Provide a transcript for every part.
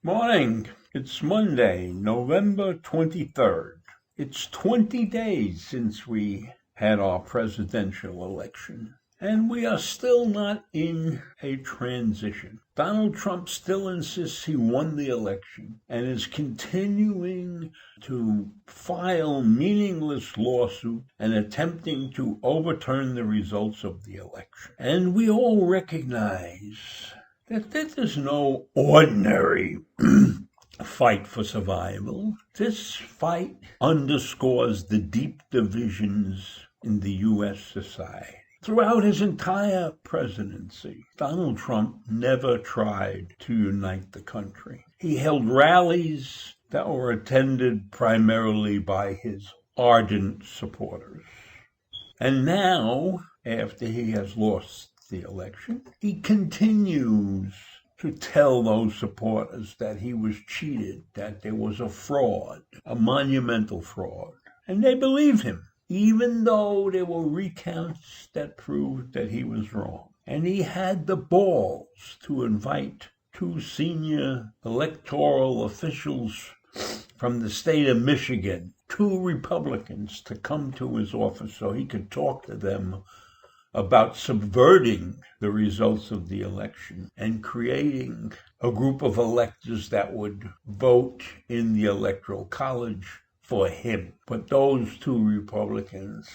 Morning. It's Monday, November 23rd. It's 20 days since we had our presidential election, and we are still not in a transition. Donald Trump still insists he won the election and is continuing to file meaningless lawsuits and attempting to overturn the results of the election. And we all recognize that this is no ordinary fight for survival. This fight underscores the deep divisions in the U.S. society. Throughout his entire presidency, Donald Trump never tried to unite the country. He held rallies that were attended primarily by his ardent supporters. And now, after he has lost the election, he continues to tell those supporters that he was cheated, that there was a fraud, a monumental fraud. And they believe him, even though there were recounts that proved that he was wrong. And he had the balls to invite two senior electoral officials from the state of Michigan, two Republicans, to come to his office so he could talk to them about subverting the results of the election and creating a group of electors that would vote in the Electoral College for him. But those two Republicans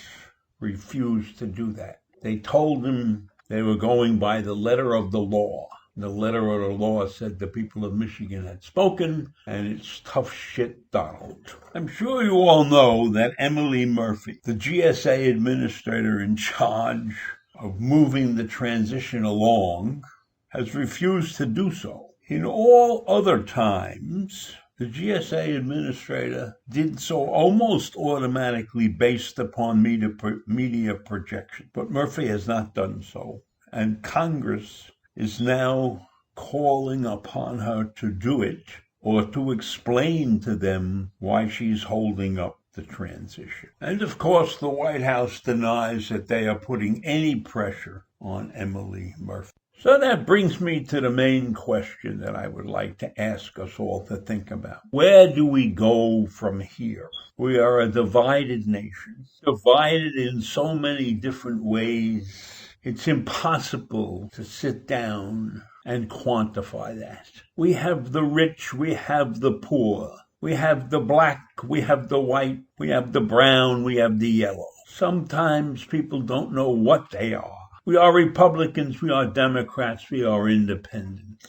refused to do that. They told him they were going by the letter of the law. The letter of the law said the people of Michigan had spoken, and it's tough shit, Donald. I'm sure you all know that Emily Murphy, the GSA administrator in charge of moving the transition along, has refused to do so. In all other times, the GSA administrator did so almost automatically based upon media projection. But Murphy has not done so, and Congress is now calling upon her to do it or to explain to them why she's holding up the transition. And of course, the White House denies that they are putting any pressure on Emily Murphy. So that brings me to the main question that I would like to ask us all to think about. Where do we go from here? We are a divided nation, divided in so many different ways. It's impossible to sit down and quantify that. We have the rich, we have the poor, we have the black, we have the white, we have the brown, we have the yellow. Sometimes people don't know what they are. We are Republicans, we are Democrats, we are independents.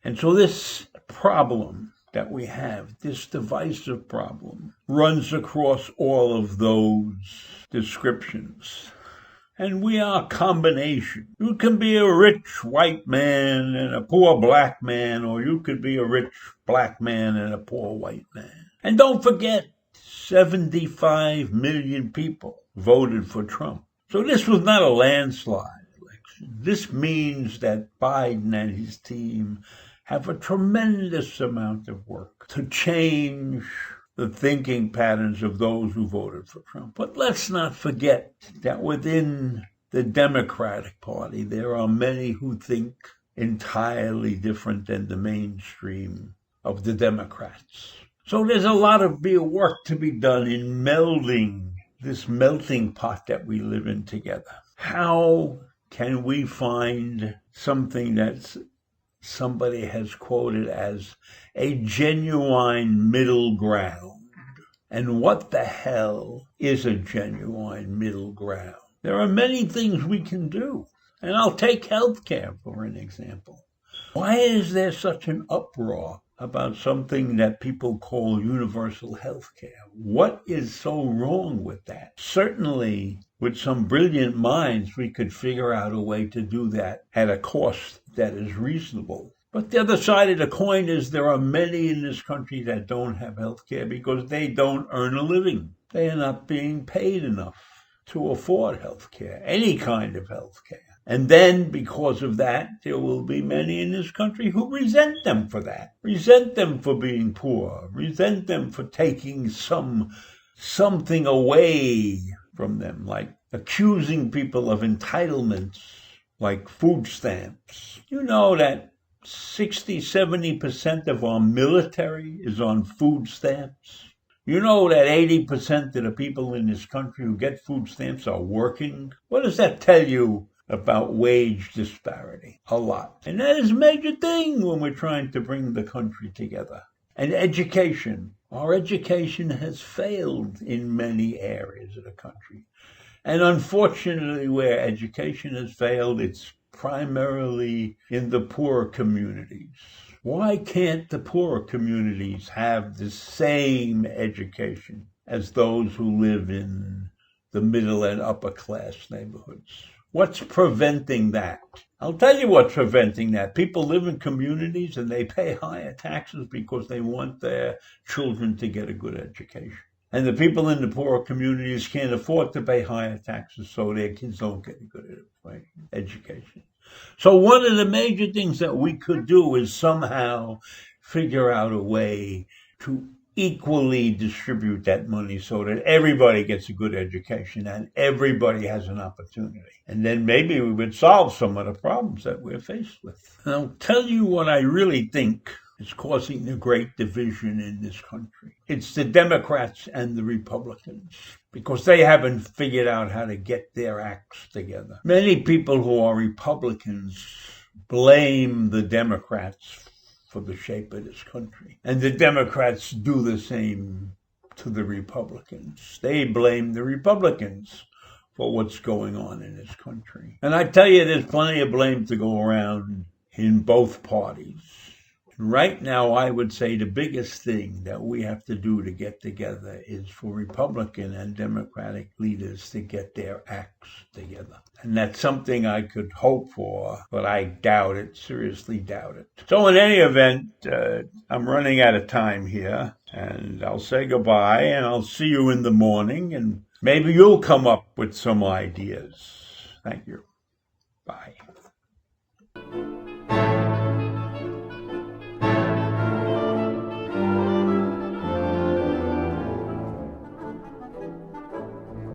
And so this problem that we have, this divisive problem, runs across all of those descriptions. And we are a combination. You can be a rich white man and a poor black man, or you could be a rich black man and a poor white man. And don't forget, 75 million people voted for Trump. So this was not a landslide election. This means that Biden and his team have a tremendous amount of work to change the thinking patterns of those who voted for Trump. But let's not forget that within the Democratic Party, there are many who think entirely different than the mainstream of the Democrats. So there's a lot of work to be done in melding this melting pot that we live in together. How can we find something that's somebody has quoted as a genuine middle ground? And what the hell is a genuine middle ground? There are many things we can do. And I'll take healthcare for an example. Why is there such an uproar about something that people call universal health care? What is so wrong with that? Certainly, with some brilliant minds, we could figure out a way to do that at a cost that is reasonable. But the other side of the coin is there are many in this country that don't have health care because they don't earn a living. They are not being paid enough to afford health care, any kind of health care. And then, because of that, there will be many in this country who resent them for that, resent them for being poor, resent them for taking something away from them, like accusing people of entitlements, like food stamps. You know that 60-70% of our military is on food stamps. You know that 80% of the people in this country who get food stamps are working. What does that tell you about wage disparity? A lot. And that is a major thing when we're trying to bring the country together. And education. Our education has failed in many areas of the country. And unfortunately, where education has failed, it's primarily in the poorer communities. Why can't the poorer communities have the same education as those who live in the middle and upper class neighborhoods? What's preventing that? I'll tell you what's preventing that. People live in communities and they pay higher taxes because they want their children to get a good education. And the people in the poorer communities can't afford to pay higher taxes, so their kids don't get a good education. So one of the major things that we could do is somehow figure out a way to equally distribute that money so that everybody gets a good education and everybody has an opportunity. And then maybe we would solve some of the problems that we're faced with. And I'll tell you what I really think is causing the great division in this country. It's the Democrats and the Republicans, because they haven't figured out how to get their acts together. Many people who are Republicans blame the Democrats for the shape of this country. And the Democrats do the same to the Republicans. They blame the Republicans for what's going on in this country. And I tell you, there's plenty of blame to go around in both parties. Right now, I would say the biggest thing that we have to do to get together is for Republican and Democratic leaders to get their acts together. And that's something I could hope for, but I doubt it, seriously doubt it. So in any event, I'm running out of time here, and I'll say goodbye, and I'll see you in the morning, and maybe you'll come up with some ideas. Thank you. Bye.